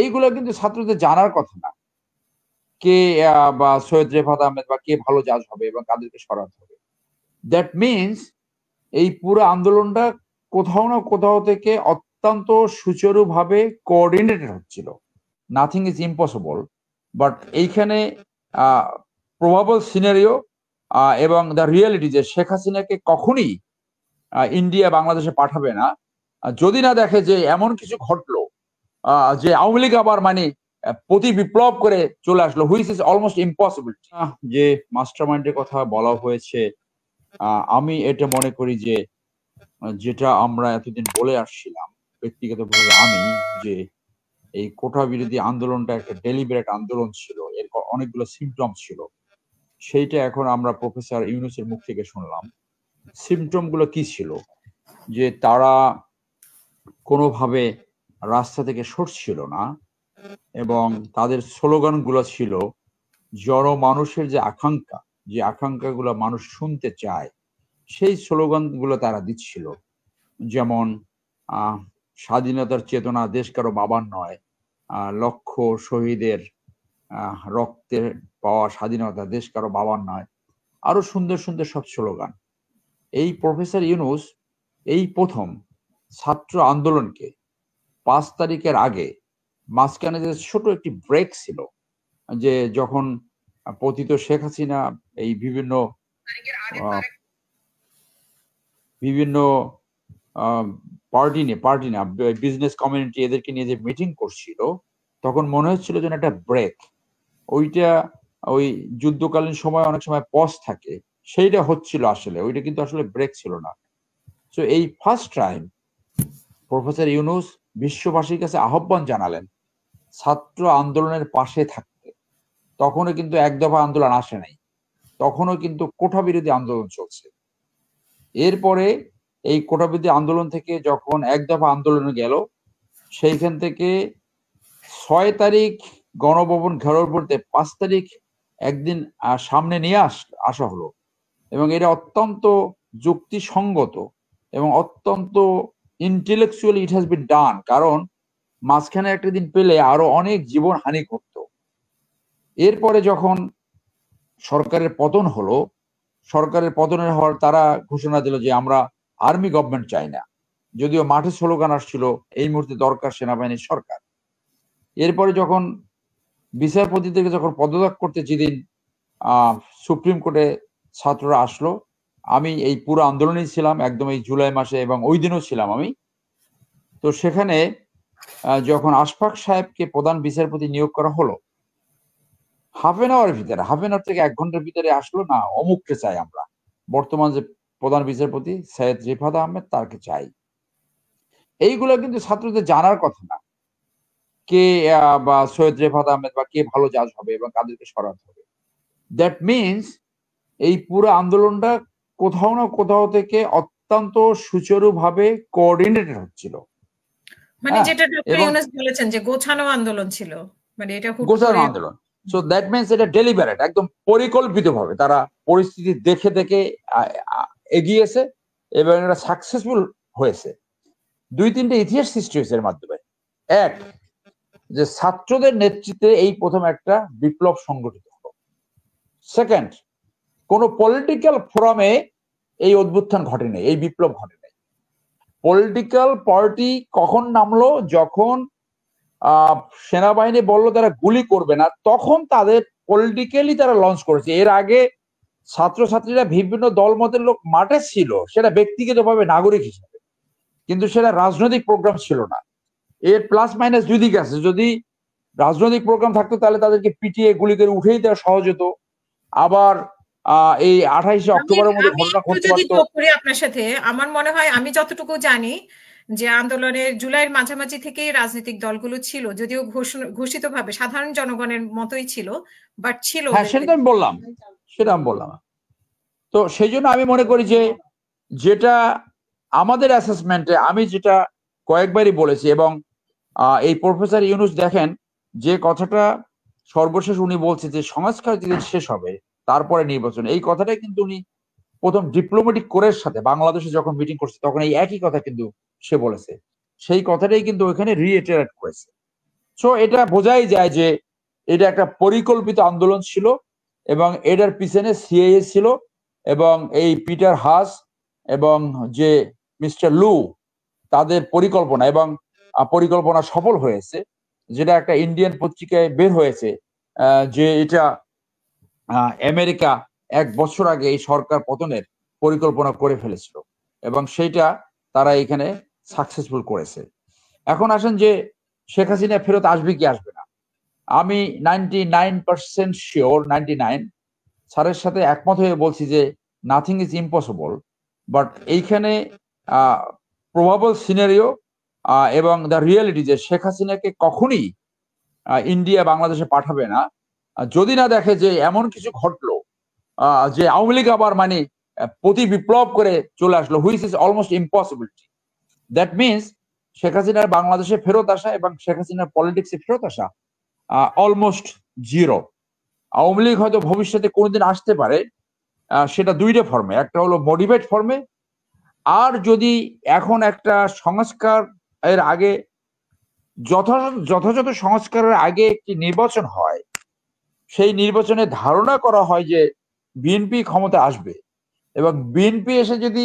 এইগুলো কিন্তু ছাত্রদের জানার কথা না, কে বা সৈয়দ রেফাত আহমেদ বা কে ভালো জাজ হবে এবং কাদেরকে সরাতে হবে। দ্যাট মিনস এই পুরো আন্দোলনটা কোথাও না কোথাও থেকে অত্যন্ত সুচারুভাবে কোঅর্ডিনেটেড হচ্ছিল। নাথিং ইজ ইম্পসিবল, বাট এইখানে প্রবাবল সিনারিও এবং দ্য রিয়েলিটি যে শেখ হাসিনাকে কখনই ইন্ডিয়া বাংলাদেশে পাঠাবে না যদি না দেখে যে এমন কিছু ঘটলো যে আওয়ামী লীগ আবার মানে প্রতি বিপ্লব করে চলে আসলো, হুইচ ইজ অলমোস্ট ইম্পসিবল। যে মাস্টার মাইন্ডের কথা বলা হয়েছে, আমি এটা মনে করি যে যেটা আমরা এতদিন বলে আসছিলাম ব্যক্তিগতভাবে আমি, যে এই কোটা বিরোধী আন্দোলনটা একটা ডেলিবারেট আন্দোলন ছিল, এর অনেকগুলো সিমটম ছিল, সেইটা এখন আমরা প্রফেসর ইউনূসের মুখ থেকে শুনলাম। সিমটম গুলো কি ছিল? যে তারা কোনোভাবে রাস্তা থেকে সরছিল না এবং তাদের স্লোগান গুলো ছিল জনমানুষের যে আকাঙ্ক্ষাগুলো মানুষ শুনতে চায়, সেই স্লোগান গুলো তারা দিচ্ছিল। যেমন স্বাধীনতার চেতনা দেশ কারো বাবার নয়, লক্ষ শহীদের রক্তে পাওয়া স্বাধীনতা দেশ কারো বাবার নয়, আরো সুন্দর সুন্দর সব স্লোগান। এই প্রফেসর ইউনূস এই প্রথম ছাত্র আন্দোলনকে 5 তারিখের আগে মাঝখানে যে ছোট একটি ব্রেক ছিল, যে যখন পতিত শেখ হাসিনা এই বিভিন্ন পার্টি না বিজনেস কমিউনিটি এদেরকে নিয়ে যে মিটিং করছিল, তখন মনে হচ্ছিল যেন একটা ব্রেক। ওইটা ওই যুদ্ধকালীন সময় অনেক সময় পজ থাকে, সেইটা হচ্ছিল আসলে, ওইটা কিন্তু আসলে ব্রেক ছিল না। তো এই ফার্স্ট টাইম প্রফেসর ইউনূস বিশ্ববাসীর কাছে আহ্বান জানালেন ছাত্র আন্দোলনের পাশে থাকতে। তখনও কিন্তু এক দফা আন্দোলন আসে নাই, তখনও কিন্তু কোটা বিরোধী আন্দোলন চলছে। এরপরে এই কোটা বিরোধী আন্দোলন থেকে যখন এক দফা আন্দোলনে গেল, সেইখান থেকে 6 তারিখ গণভবন ঘেরাওর পড়তে 5 তারিখ একদিন সামনে নিয়ে আসা হলো, এবং এটা অত্যন্ত যুক্তিসঙ্গত এবং অত্যন্ত ইন্টেলেকচুয়ালি ইট হ্যাজ বিন ডান। কারণ মাঝখানে একটা দিন পেলে আরো অনেক জীবন হানি ঘটত। এরপরে যখন সরকারের পতন হলো, সরকারের পতনের হওয়ার তারা ঘোষণা দিল যে আমরা আর্মি গভর্নমেন্ট চাই না, যদিও মাঠে স্লোগান আসছিল এই মুহূর্তে দরকার সেনাবাহিনীর সরকার। এরপরে যখন বিচারপতিদেরকে যখন পদত্যাগ করতে যেদিন সুপ্রিম কোর্টে ছাত্ররা আসলো, আমি এই পুরো আন্দোলনেই ছিলাম একদম এই জুলাই মাসে, এবং ওই দিনও ছিলাম আমি। তো সেখানে যখন আশফাক সাহেবকে প্রধান বিচারপতি নিয়োগ করা হলো, হাফ এন আওয়ার থেকে 1 ঘন্টার ভিতরে আসলো, না অমুককে চাই আমরা, বর্তমান যে প্রধান বিচারপতি সৈয়দ রেফাত আহমেদ তাকে চাই। এইগুলো কিন্তু ছাত্রদের জানার কথা না, কে বা সৈয়দ রেফাত আহমেদ বা কে ভালো জাজ হবে এবং কাদেরকে সরাতে হবে। দ্যাট মিনস এই পুরো আন্দোলনটা কোথাও না কোথাও থেকে অত্যন্ত সুচারুভাবে কোঅর্ডিনেটেড হচ্ছিল, মানে যেটা ডক্টর ইউনূস বলেছেন যে গোছানো আন্দোলন ছিল, মানে এটা গোছানো আন্দোলন। সো দ্যাট মিনস এটা ডেলিবারেট, একদম পরিকল্পিতভাবে তারা পরিস্থিতি দেখে দেখে এগিয়েছে এবং এটা সাকসেসফুল হয়েছে। 2-3টে ইতিহাস সৃষ্টি হয়েছে এর মাধ্যমে। এক, যে ছাত্রদের নেতৃত্বে এই প্রথম একটা বিপ্লব সংগঠিত হলো। সেকেন্ড, কোন পলিটিক্যাল ফোরামে এই অভ্যুত্থান ঘটেনি, এই বিপ্লব ঘটেনি। পলিটিক্যাল পার্টি কখন নামলো? যখন সেনাবাহিনী বললো তারা গুলি করবে না, তখন তাদের পলিটিক্যালি তারা লঞ্চ করেছে। এর আগে ছাত্রছাত্রীরা বিভিন্ন দলমতের লোক মাঠে ছিল, সেটা ব্যক্তিগতভাবে নাগরিক হিসেবে, কিন্তু সেটা রাজনৈতিক প্রোগ্রাম ছিল না। এর প্লাস মাইনাস দুই দিক আছে। যদি রাজনৈতিক প্রোগ্রাম থাকতো তাহলে তাদেরকে পিটিয়ে গুলি করে উঠেই দেওয়া সহজ হতো। আবার এই 28 অক্টোবরের মধ্যে ঘটনা ঘটতে পারতো। আপনার সাথে আমার মনে হয়, আমি যতটুকু জানি যে আন্দোলনের জুলাইয়ের মাঝামাঝি থেকেই রাজনৈতিক দলগুলো ছিল, যদিও ঘোষিতভাবে সাধারণ জনগণের মতোই ছিল, বাট ছিল। হ্যাঁ, সেটা আমি বললাম। তো সেই জন্য আমি মনে করি যে যেটা আমাদের অ্যাসেসমেন্টে আমি যেটা কয়েকবারই বলেছি, এবং এই প্রফেসর ইউনূস দেখেন যে কথাটা সর্বশেষ উনি বলছে যে সংস্কার যেদিন শেষ হবে তারপরে নির্বাচন, এই কথাটাই কিন্তু উনি প্রথম ডিপ্লোম্যাটিক কোরের সাথে বাংলাদেশে যখন মিটিং করছে তখন এই একই কথা কিন্তু সে বলেছে, সেই কথাটাই কিন্তু ওইখানে রিইটারেট করেছে। সো এটা বোঝাই যায় যে এটা একটা পরিকল্পিত আন্দোলন ছিল এবং এটার পিছনে সিআইএ ছিল এবং এই পিটার হাস এবং যে মিস্টার লু তাদের পরিকল্পনা এবং পরিকল্পনা সফল হয়েছে, যেটা একটা ইন্ডিয়ান পত্রিকায় বের হয়েছে যে এটা আমেরিকা 1 বছর আগে এই সরকার পতনের পরিকল্পনা করে ফেলেছিল এবং সেইটা তারা এখানে সাকসেসফুল করেছে। এখন আসেন যে শেখ হাসিনা ফেরত আসবে কি আসবে না, আমি 99% শিওর, 99 স্যারের সাথে একমত হয়ে বলছি যে নাথিং ইজ ইম্পসিবল, বাট এইখানে প্রবাবল সিনারিও এবং দ্য রিয়েলিটি যে শেখ হাসিনাকে কখনই ইন্ডিয়া বাংলাদেশে পাঠাবে না যদি না দেখে যে এমন কিছু ঘটলো যে আওয়ামী লীগ আবার মানে প্রতি বিপ্লব করে চলে আসলো, which is almost impossibility. That means Sheikh হাসিনার বাংলাদেশে ফেরত আসা এবং শেখ হাসিনার পলিটিক্সে ফেরত আসা অলমোস্ট জিরো। আওয়ামী লীগ হয়তো ভবিষ্যতে কোনোদিন আসতে পারে, সেটা দুইটা ফর্মে, একটা হলো মডিফাইড ফর্মে, আর যদি এখন একটা সংস্কার এর আগে যথাযথ সংস্কারের আগে একটি নির্বাচন হয়, সেই নির্বাচনে ধারণা করা হয় যে বিএনপি ক্ষমতা আসবে এবং বিএনপি এসে যদি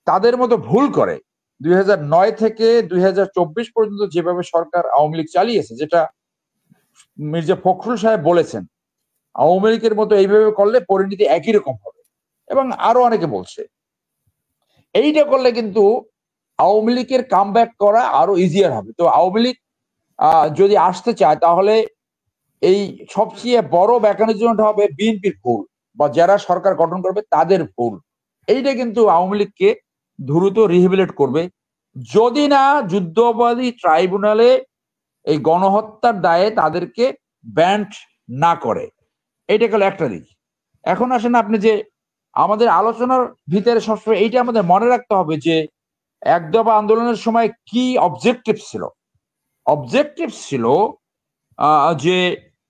তাদের মতো ভুল করে 2009 থেকে 2024 পর্যন্ত যেভাবে সরকার আওয়ামী লীগ চালিয়েছে, যেটা মির্জা ফখরুল সাহেব বলেছেন আওয়ামী লীগের মতো এইভাবে করলে পরিণতি একই রকম হবে এবং আরো অনেকে বলছে, এইটা করলে কিন্তু আওয়ামী লীগের কামব্যাক করা আরো ইজিয়ার হবে। তো আওয়ামী লীগ যদি আসতে চায় তাহলে এই সবচেয়ে বড় মেকানিজমটা হবে বিএনপির ভুল বা যারা সরকার গঠন করবে তাদের ভুল। এইটা কিন্তু আওয়ামী লীগকে দ্রুত রিহেবিলেট করবে যদি না যুদ্ধবাদী ট্রাইব্যুনালে এই গণহত্যার দায়ে তাদেরকে ব্যান্ড না করে। এইটা গেল একটা দিক। এখন আসেন আপনি যে আমাদের আলোচনার ভিতরে সবসময় এইটা আমাদের মনে রাখতে হবে যে একদফা আন্দোলনের সময় কি অবজেক্টিভ ছিল। অবজেক্টিভ ছিল যে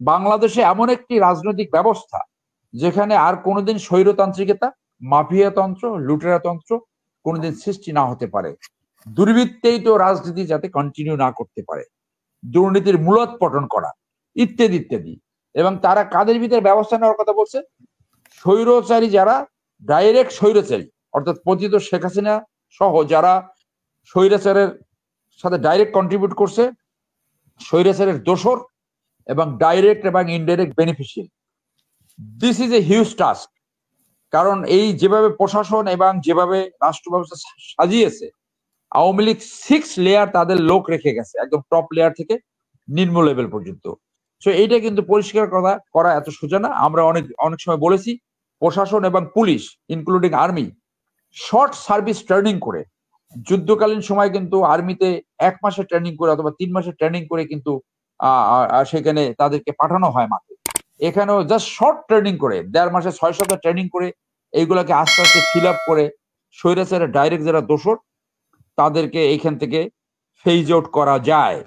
বাংলাদেশে এমন একটি রাজনৈতিক ব্যবস্থা যেখানে আর কোনোদিন স্বৈরতান্ত্রিকতা, মাফিয়াতন্ত্র, লুটেরাতন্ত্র কোনোদিন সৃষ্টি না হতে পারে, দুর্বৃত্তেই তো রাজনীতি যাতে কন্টিনিউ না করতে পারে, দুর্নীতির মূলোৎপাটন করা ইত্যাদি ইত্যাদি। এবং তারা কাদের ভিতরে ব্যবস্থা নেওয়ার কথা বলছে? স্বৈরচারী যারা ডাইরেক্ট স্বৈরচারী, অর্থাৎ পতিত শেখ হাসিনা সহ যারা স্বৈরাচারের সাথে ডাইরেক্ট কন্ট্রিবিউট করছে, স্বৈরাচারের দোসর এবং ডাইরেক্ট এবং indirect beneficiary. This is a huge task. কারণ এই যেভাবে প্রশাসন এবং যেভাবে রাষ্ট্র ব্যবস্থা সাজিয়েছে, আওয়ামী লীগ 6 লেয়ার তাদের লোক রেখে গেছে, একদম টপ লেয়ার থেকে নিম্ন লেভেল পর্যন্ত। সো এইটা কিন্তু পরিষ্কার করা এত সোজা না। আমরা অনেক সময় বলেছি প্রশাসন এবং police including army short service training করে, যুদ্ধকালীন সময় কিন্তু আর্মিতে 1 মাসের ট্রেনিং করে অথবা 3 মাসের ট্রেনিং করে কিন্তু সেখানে তাদেরকে পাঠানো হয় মাঠে। এখানেও জাস্ট শর্ট ট্রেনিং করে 1.5 মাসে 6 সপ্তাহ ট্রেনিং করে এইগুলাকে আস্তে আস্তে ফিল আপ করে স্বৈরাচারের ডাইরেক্ট যারা দোসর তাদেরকে এইখান থেকে ফেজ আউট করা যায়।